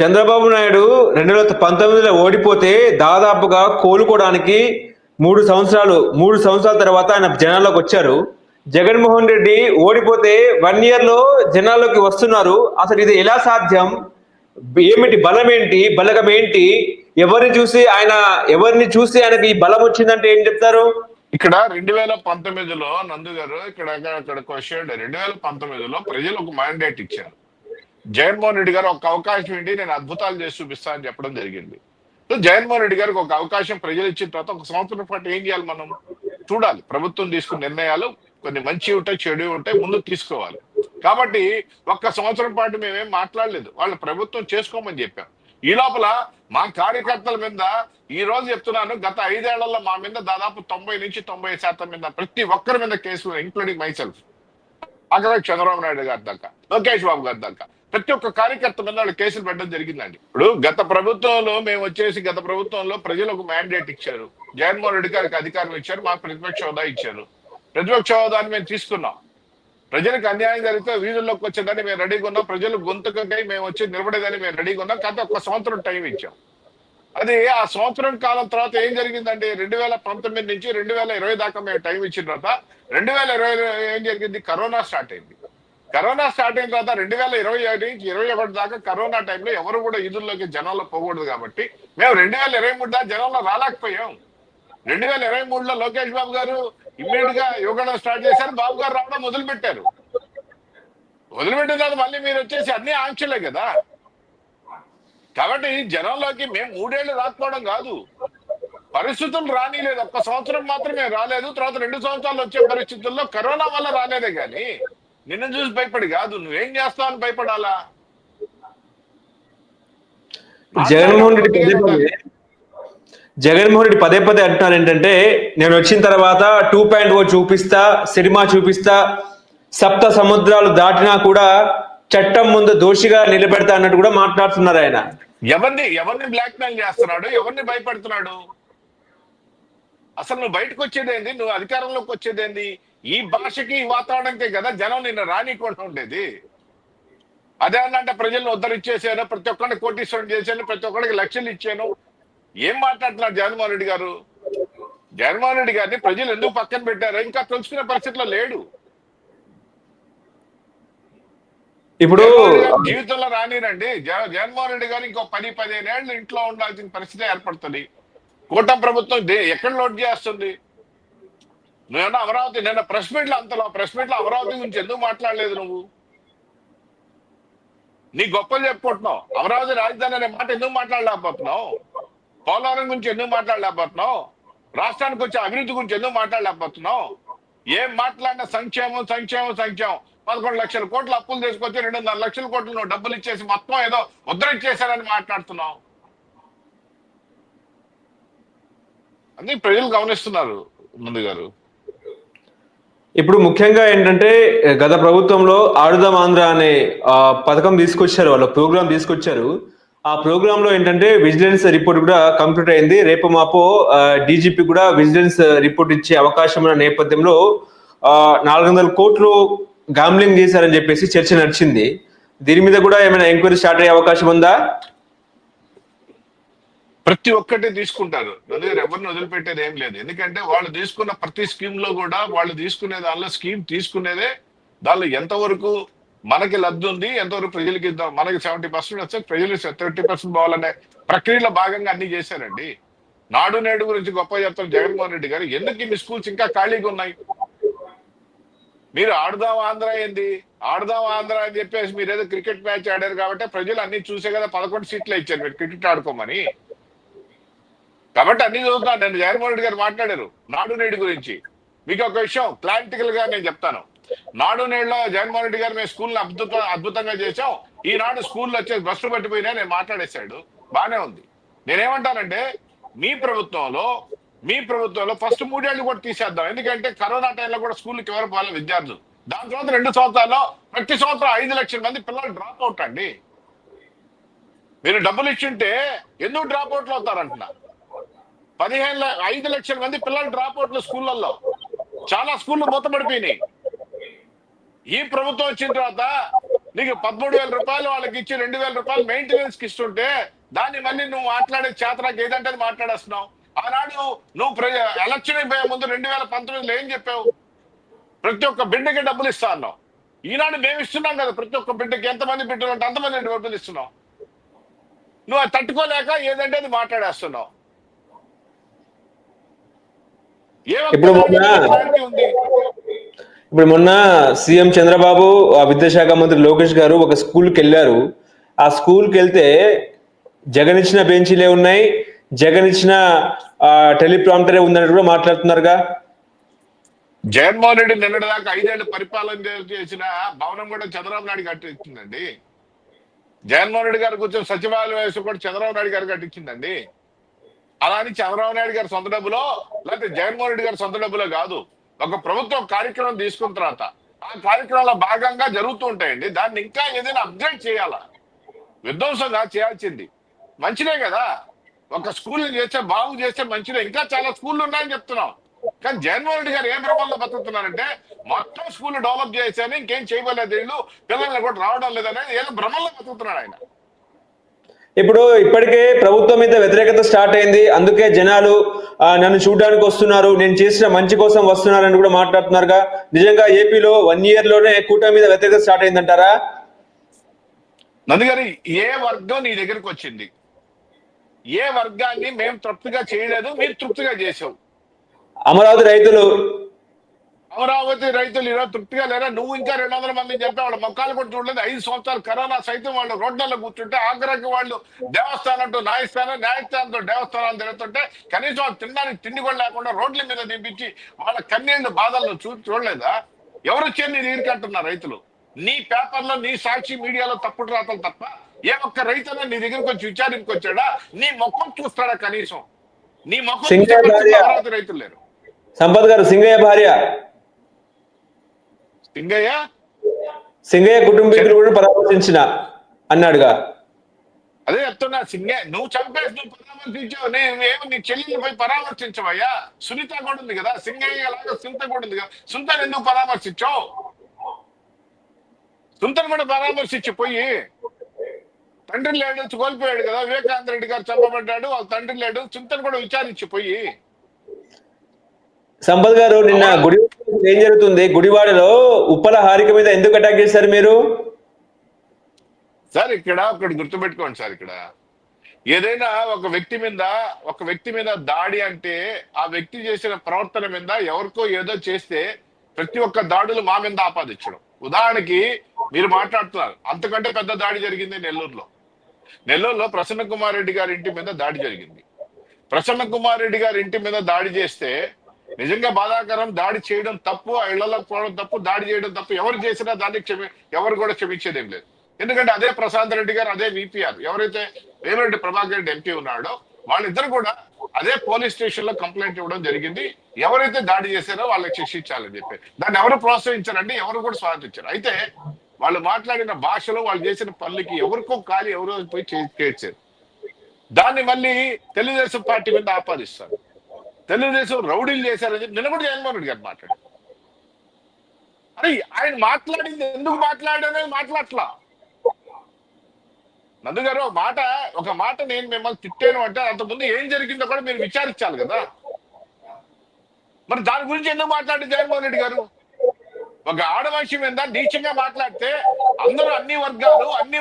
చంద్రబాబు నాయుడు 2019లో ఓడిపోతే దాదాపుగా కోలుకోవడానికి 3 సంవత్సరాల తర్వాత ఆయన జనాల్లోకి వచ్చారు. జగన్మోహన్ రెడ్డి ఓడిపోతే 1 ఇయర్ లో జనాల్లోకి వస్తున్నారు. అసలు ఇది ఎలా సాధ్యం? ఏమిటి బలం, ఏంటి బలగం, ఏంటి? ఎవరిని చూసి ఆయనకి ఈ బలం వచ్చిందంటే ఏం చెప్తారు? ఇక్కడ 2019లో నందు గారు ఇక్కడ క్వశ్చన్ 2019లో ప్రజలు ఒక మ్యాండేట్ ఇచ్చారు. జగన్మోహన్ రెడ్డి గారు ఒక అవకాశం ఏంటి, నేను అద్భుతాలు చేసి చూపిస్తా అని చెప్పడం జరిగింది. జగన్మోహన్ రెడ్డి గారికి ఒక అవకాశం ప్రజలు ఇచ్చిన తర్వాత 1 సంవత్సరం పాటు ఏం చేయాలి? మనం చూడాలి. ప్రభుత్వం తీసుకున్న నిర్ణయాలు కొన్ని మంచి ఉంటాయి, చెడు ఉంటాయి, ముందుకు తీసుకోవాలి. కాబట్టి 1 సంవత్సరం పాటు మేమేం మాట్లాడలేదు, వాళ్ళ ప్రభుత్వం చేసుకోమని చెప్పాం. ఈ లోపల మా కార్యకర్తల మీద ఈ రోజు చెప్తున్నాను, గత 5 ఏళ్లలో మా మీద దాదాపు 90 నుంచి 90% మీద ప్రతి ఒక్కరి మీద కేసులు, ఇంక్లూడింగ్ మై సెల్ఫ్, అక్కడ చంద్రబాబు నాయుడు గారి దాకా, లోకేష్ బాబు గారి దాకా ప్రతి ఒక్క కార్యకర్త మీద వాళ్ళు కేసులు పెట్టడం జరిగిందండి. ఇప్పుడు గత ప్రభుత్వంలో ప్రజలు ఒక మ్యాండేట్ ఇచ్చారు, జగన్మోహన్ రెడ్డి గారికి అధికారం ఇచ్చారు, మాకు ప్రతిపక్ష హోదా ఇచ్చారు. ప్రతిపక్ష హోదాని మేము తీసుకున్నాం. ప్రజలకు అన్యాయం జరిగితే వీధుల్లోకి వచ్చేదాన్ని మేము రెడీగా ఉన్నాం, ప్రజలు గొంతుకై మేము వచ్చి నిలబడేదాన్ని మేము రెడీగా ఉన్నాం. కాకపోతే 1 సంవత్సరం టైం ఇచ్చాం. అది ఆ సంవత్సరం కాలం తర్వాత ఏం జరిగిందంటే 2019 నుంచి 2020 దాకా మేము టైం ఇచ్చిన తర్వాత 2020 ఏం జరిగింది? కరోనా స్టార్ట్ అయింది. కరోనా స్టార్ట్ అయిన తర్వాత 2020 నుంచి 2021 దాకా కరోనా టైంలో ఎవరు కూడా ఈదుల్లోకి జనాల్లో పోకూడదు కాబట్టి మేము 2023 దాకా జనంలో రాలేకపోయాం. 2023లో లోకేష్ బాబు గారు ఇమ్మీడియట్ గా యువగణం స్టార్ట్ చేశారు, బాబు గారు రావడం మొదలుపెట్టారు. వదిలిపెట్టిన తర్వాత మళ్ళీ మీరు వచ్చేసి అన్ని ఆంక్షలే కదా. కాబట్టి జనంలోకి మేము 3 ఏళ్ళు రాకపోవడం కాదు, పరిస్థితులు రానిలేదు. 1 సంవత్సరం మాత్రమే రాలేదు, తర్వాత 2 సంవత్సరాలు వచ్చే పరిస్థితుల్లో కరోనా వల్ల రాలేదే గాని నిన్ను చూసి భయపడి కాదు. నువ్వేం చేస్తావు అని భయపడాలా? జగన్మోహన్ రెడ్డి పదే పదే అంటున్నారు ఏంటంటే, నేను వచ్చిన తర్వాత 2.0 చూపిస్తా, సినిమా చూపిస్తా, 7 సముద్రాలు దాటినా కూడా చట్టం ముందు దోషిగా నిలబెడతా అన్నట్టు కూడా మాట్లాడుతున్నారు ఆయన. ఎవరిని బ్లాక్ మెయిల్ చేస్తున్నాడు? ఎవరిని భయపడుతున్నాడు? అసలు నువ్వు బయటకు వచ్చేదేంది? నువ్వు అధికారంలోకి వచ్చేదేంది? ఈ భాషకి, ఈ వాతావరణంకే కదా జనం నిన్ను రానికుండా ఉండేది. అదేమన్నంటే ప్రజలను ఉద్ధరించేసాను, ప్రతి ఒక్కరిని కోటీశ్వరం చేశాను, ప్రతి ఒక్కరికి లక్షలు ఇచ్చాను. ఏం మాట్లాడుతున్నాడు జగన్మోహన్ రెడ్డి గారు? జగన్మోహన్ రెడ్డి గారిని ప్రజలు ఎందుకు పక్కన పెట్టారో ఇంకా తెలుసుకునే పరిస్థితిలో లేడు. ఇప్పుడు జీవితంలో రానిరండి. జగన్మోహన్ రెడ్డి గారు ఇంకో 10-15 ఏళ్ళు ఇంట్లో ఉండాల్సిన పరిస్థితి ఏర్పడుతుంది. కూటమి ప్రభుత్వం ఎక్కడ లోడ్ చేస్తుంది? నువ్వేమన్నా అమరావతి నిన్న ప్రెస్ మీట్ లో అమరావతి గురించి ఎందుకు మాట్లాడలేదు? నువ్వు నీ గొప్పలు చెప్పుకుంటున్నావు, అమరావతి రాజధాని అనే మాట ఎందుకు మాట్లాడలేకపోతున్నావు? పోలవరం గురించి ఎందుకు మాట్లాడలేకపోతున్నావు? రాష్ట్రానికి వచ్చే అభివృద్ధి గురించి ఎందుకు మాట్లాడలేకపోతున్నావు? ఏం మాట్లాడినా సంక్షేమం సంక్షేమం సంక్షేమం. 11 లక్షల కోట్ల అప్పులు తీసుకొచ్చి 2.5 లక్షల కోట్లు నువ్వు డబ్బులు ఇచ్చేసి మొత్తం ఏదో ముద్రించేశారని మాట్లాడుతున్నావు. అన్ని ప్రజలు గమనిస్తున్నారు ముందు గారు. ఇప్పుడు ముఖ్యంగా ఏంటంటే, గత ప్రభుత్వంలో ఆడుదాం ఆంధ్ర అనే పథకం తీసుకొచ్చారు, వాళ్ళ ప్రోగ్రామ్ తీసుకొచ్చారు. ఆ ప్రోగ్రామ్ లో ఏంటంటే విజిలెన్స్ రిపోర్ట్ కూడా కంప్లీట్ అయింది. రేపు మాపో డీజీపీ కూడా విజిలెన్స్ రిపోర్ట్ ఇచ్చే అవకాశం ఉన్న నేపథ్యంలో 400 కోట్లు గాంబ్లింగ్ చేశారని చెప్పేసి చర్చ నడిచింది. దీని మీద కూడా ఏమైనా ఎంక్వైరీ స్టార్ట్ అయ్యే అవకాశం ఉందా? ప్రతి ఒక్కటి తీసుకుంటారు, ఎవరిని వదిలిపెట్టేది ఏం లేదు. ఎందుకంటే వాళ్ళు తీసుకున్న ప్రతి స్కీమ్ లో కూడా వాళ్ళు తీసుకునే దానిలో స్కీమ్ తీసుకునేదే దానిలో ఎంతవరకు మనకి లబ్ధి ఉంది, ఎంతవరకు ప్రజలకి ఇద్దాం. మనకి 70% వస్తే ప్రజలు 30% పోవాలనే ప్రక్రియలో భాగంగా అన్ని చేశారండి. నాడు నేడు గురించి గొప్ప చెప్తారు జగన్మోహన్ రెడ్డి గారు. ఎందుకు ఇన్ని స్కూల్స్ ఇంకా ఖాళీగా ఉన్నాయి? మీరు ఆడుదాం ఆంధ్ర ఏంది, ఆడుదాం ఆంధ్ర అని చెప్పేసి మీరు ఏదో క్రికెట్ మ్యాచ్ ఆడారు కాబట్టి ప్రజలు అన్ని చూసే కదా 11 సీట్లు ఇచ్చారు మీరు క్రికెట్ ఆడుకోమని. కాబట్టి అన్ని చూస్తున్నాను. నేను జగన్మోహన్ రెడ్డి గారు మాట్లాడారు నాడు నేడు గురించి. మీకు ఒక విషయం క్లారిటికల్ గా నేను చెప్తాను. నాడు నేడులో జగన్మోహన్ రెడ్డి గారు మేము స్కూల్ అద్భుతంగా చేసాం, ఈనాడు స్కూల్లో వచ్చేసి బస్సులు పట్టిపోయినా నేను మాట్లాడేశాడు. బానే ఉంది. నేనేమంటానంటే మీ ప్రభుత్వంలో ఫస్ట్ 3 ఏళ్ళు కూడా తీసేద్దాం. ఎందుకంటే కరోనా టైంలో కూడా స్కూల్కి ఎవరు పోవాలి విద్యార్థులు. దాని తర్వాత 2 సంవత్సరాల్లో ప్రతి సంవత్సరం 5 లక్షల మంది పిల్లలు డ్రాప్ అవుట్ అండి. మీరు డబ్బులు ఇచ్చింటే ఎందుకు డ్రాప్ అవుట్లు అవుతారంటున్నా. 5 లక్షల మంది పిల్లలు డ్రాప్ అవుట్లు స్కూళ్ళల్లో. చాలా స్కూళ్ళు మూతపడిపోయినాయి. ఈ ప్రభుత్వం వచ్చిన తర్వాత నీకు 13,000 రూపాయలు వాళ్ళకి ఇచ్చి 2,000 రూపాయలు మెయింటెనెన్స్ కి ఇస్తుంటే దాన్ని మళ్ళీ నువ్వు మాట్లాడే చేతనాకి ఏదంటే అది మాట్లాడేస్తున్నావు. ఆనాడు నువ్వు ఎలక్షన్ అయిపోయే ముందు 2019లో ఏం చెప్పావు? ప్రతి ఒక్క బిడ్డకి డబ్బులు ఇస్తా అన్నావు. ఈనాడు మేము ఇస్తున్నాం కదా, ప్రతి ఒక్క బిడ్డకి ఎంతమంది బిడ్డలు ఉంటే అంతమంది డబ్బులు ఇస్తున్నావు. నువ్వు అది తట్టుకోలేక ఏదంటే అది మాట్లాడేస్తున్నావు. ఇప్పుడు మొన్న సీఎం చంద్రబాబు, విద్యాశాఖ మంత్రి లోకేష్ గారు ఒక స్కూల్కి వెళ్ళారు. ఆ స్కూల్కి వెళ్తే జగన్ ఇచ్చిన బెంచీలే ఉన్నాయి, జగన్ ఇచ్చిన టెలిప్రాంప్టరే ఉందని కూడా మాట్లాడుతున్నారుగా. జగన్మోహన్ రెడ్డి నిన్నటి దాకా 5 ఏళ్ళు పరిపాలన చేసిన భవనం కూడా చంద్రబాబు నాయుడు కట్టించిందండి. జగన్మోహన్ రెడ్డి గారు కూర్చొని సచివాలయ వ్యవస్థ కూడా చంద్రబాబు నాయుడు గారు కట్టించిందండి. అలా అని చంద్రబాబు నాయుడు గారి సొంత డబ్బులో లేకపోతే జగన్మోహన్ రెడ్డి గారి సొంత డబ్బులో కాదు. ఒక ప్రభుత్వం కార్యక్రమం తీసుకున్న తర్వాత ఆ కార్యక్రమంలో భాగంగా జరుగుతూ ఉంటాయండి. దాన్ని ఇంకా ఏదైనా అప్గ్రేడ్ చేయాలా? విధ్వంసంగా చేయాల్సింది మంచిదే కదా. ఒక స్కూల్ చేస్తే బాగు చేస్తే మంచిదే. ఇంకా చాలా స్కూళ్ళు ఉన్నాయని చెప్తున్నాం. కానీ జగన్మోహన్ రెడ్డి గారు ఏ భ్రమంలో బతుకుతున్నారంటే మొత్తం స్కూల్ డెవలప్ చేశాను, ఇంకేం చేయలేదు, వీళ్ళు పిల్లల్ని కూడా రావడం లేదని ఏదో భ్రమంలో బతుకుతున్నాడు ఆయన. ఇప్పుడు ఇప్పటికే ప్రభుత్వం మీద వ్యతిరేకత స్టార్ట్ అయింది, అందుకే జనాలు నన్ను చూడడానికి వస్తున్నారు, నేను చేసిన మంచి కోసం వస్తున్నారని కూడా మాట్లాడుతున్నారుగా. నిజంగా ఏపీలో 1 year లోనే కూటమి మీద వ్యతిరేకత స్టార్ట్ అయిందంటారా? నందుగారి, ఏ వర్గం నీ దగ్గరికి వచ్చింది? ఏ వర్గాన్ని మేము తృప్తిగా చేయలేదు, మీరు తృప్తిగా చేసావు? అమరావతి రైతులు ఈరోజు తృప్తిగా లేరా? నువ్వు ఇంకా 200 మంది చెప్పే వాళ్ళ మొక్కలు కూడా చూడలేదు. 5 సంవత్సరాలు కరోనా సైతం వాళ్ళు రోడ్లలో కూర్చుంటే ఆఖరికి వాళ్ళు దేవస్థానంతో న్యాయస్థానంతో దేవస్థానాలు తిరుగుతుంటే కనీసం వాళ్ళు తినడానికి తిండి కూడా లేకుండా రోడ్ల మీద దింపించి వాళ్ళ కన్నీళ్ళు బాధలను చూడలేదా? ఎవరు వచ్చి నీ దగ్గరికి అంటున్నారు రైతులు? నీ పేపర్లో, నీ సాక్షి మీడియాలో తప్పుడు రాతలు తప్ప ఏ ఒక్క రైతైనా నీ దగ్గరికి వచ్చి విచారించుకు వచ్చాడా? నీ ముఖం చూస్తాడా కనీసం? నీ ముఖం అమరావతి రైతులు లేరు. సంపత్ గారు, సింగయ్య భార్య సింగయ్య కుటుంబీకులు కూడా పరామర్శించిన అన్నాడుగా. అదే చెప్తున్నా, సింగయ్య నువ్వు చంపేసి నువ్వు పరామర్శించావు. నేనేమో నీ చెల్లిని పోయి పరామర్శించవయ్యా? సునీత కూడా ఉంది కదా, సింగయ్య లాగా సునీత కూడా ఉంది కదా. సునీతను ఎందుకు పరామర్శించావు? సునీతను కూడా పరామర్శించి పోయి, తండ్రి లేడు, కోల్పోయాడు కదా, వివేకానంద రెడ్డి గారు చంపబడ్డాడు, వాళ్ళ తండ్రి లేడు, సునీతను కూడా విచారించి పోయి. సంపత్ గారు, నిన్న గుడివాడ ఏం జరుగుతుంది? గుడివాడలో ఉప్పల హారిక మీద ఎందుకు అటాక్ చేశారు మీరు? సార్ ఇక్కడ ఒకటి గుర్తుపెట్టుకోండి సార్, ఇక్కడ ఏదైనా ఒక వ్యక్తి మీద దాడి అంటే ఆ వ్యక్తి చేసిన ప్రవర్తన మీద ఎవరికో ఏదో చేస్తే ప్రతి ఒక్క దాడులు మా మీద ఆపాదించడం. ఉదాహరణకి మీరు మాట్లాడుతున్నారు, అంతకంటే పెద్ద దాడి జరిగింది నెల్లూరులో ప్రసన్న కుమార్ రెడ్డి గారి ఇంటి మీద దాడి జరిగింది. ప్రసన్న కుమార్ రెడ్డి గారి ఇంటి మీద దాడి చేస్తే నిజంగా బాధాకరం. దాడి చేయడం తప్పు, ఆ ఇళ్లలోకి పోవడం తప్పు, దాడి చేయడం తప్పు. ఎవరు చేసినా దాన్ని ఎవరు కూడా క్షమించేదేం లేదు. ఎందుకంటే అదే ప్రశాంత్ రెడ్డి గారు, అదే విపిఆర్ ఎవరైతే వేమిరెడ్డి ప్రభాకర్ రెడ్డి ఎంపీ ఉన్నాడో వాళ్ళిద్దరు కూడా అదే పోలీస్ స్టేషన్ లో కంప్లైంట్ ఇవ్వడం జరిగింది. ఎవరైతే దాడి చేశారో వాళ్ళకి శిక్షించాలని చెప్పి. దాన్ని ఎవరు ప్రోత్సహించారండి? ఎవరు కూడా స్వాగతించారు. అయితే వాళ్ళు మాట్లాడిన భాషలో, వాళ్ళు చేసిన పనులకి ఎవరికో కాలి ఎవరో పోయి చేర్చారు. దాన్ని మళ్ళీ తెలుగుదేశం పార్టీ మీద ఆపాదిస్తారు. తెలుగుదేశం రౌడీలు చేశారని చెప్పి నిన్న కూడా జగన్మోహన్ రెడ్డి గారు మాట్లాడారు. అరే ఆయన మాట్లాడింది ఎందుకు మాట్లాడనే మాట్లాడట్లా. నందు గారు, ఒక మాట నేను మిమ్మల్ని తిట్టాను అంటే అంతకుముందు ఏం జరిగిందో కూడా మీరు విచారించాలి కదా. మరి దాని గురించి ఎందుకు మాట్లాడి జగన్మోహన్ రెడ్డి గారు? ఒక ఆడమనిషి మీద నీచంగా మాట్లాడితే అందరూ అన్ని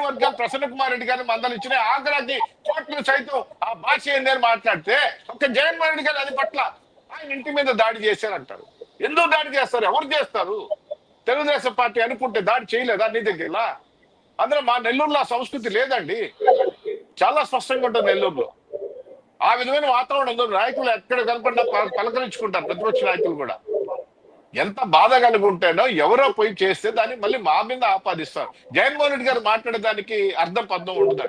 వర్గాలు ప్రసన్న కుమార్ రెడ్డి గారిని మందలిచ్చినాయి. ఆఖరాకి కోర్టులు సైతం ఆ భాష ఏందని మాట్లాడితే ఒక జగన్మోహన్ రెడ్డి గారు అది పట్ల ఆయన ఇంటి మీద దాడి చేశారంటారు. ఎందుకు దాడి చేస్తారు? ఎవరు చేస్తారు? తెలుగుదేశం పార్టీ అనుకుంటే దాడి చేయలేదా నీ దగ్గర? అందులో మా నెల్లూరులో సంస్కృతి లేదండి. చాలా స్పష్టంగా ఉంటుంది నెల్లూరులో. ఆ విధమైన వాతావరణం ఉంది. నాయకులు ఎక్కడ కనపడినా పలకరించుకుంటారు, ప్రతిపక్ష నాయకులు కూడా. ఎంత బాధ కలిగి ఉంటానో ఎవరో పోయి చేస్తే దాన్ని మళ్ళీ మా మీద ఆపాదిస్తారు. జగన్మోహన్ రెడ్డి గారు మాట్లాడేదానికి అర్థం పద్ధం ఉండదండి.